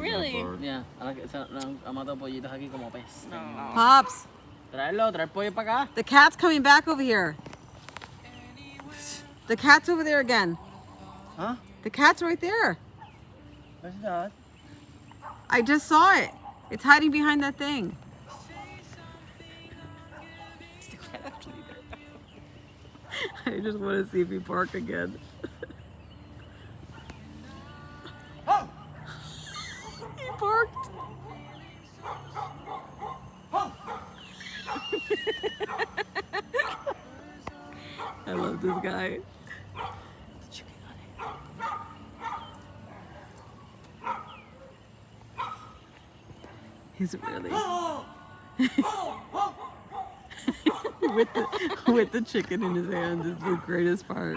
really? Yeah. Han matado pollitos aquí como pez. No. Pops, Trae el pollo para acá. the cat's coming back over here. The cat's over there again. Huh? The cat's right there. Where's that? I just saw it. It's hiding behind that thing. I just want to see if he bark again. He barked. I love this guy. He's really with the chicken in his hand is the greatest part.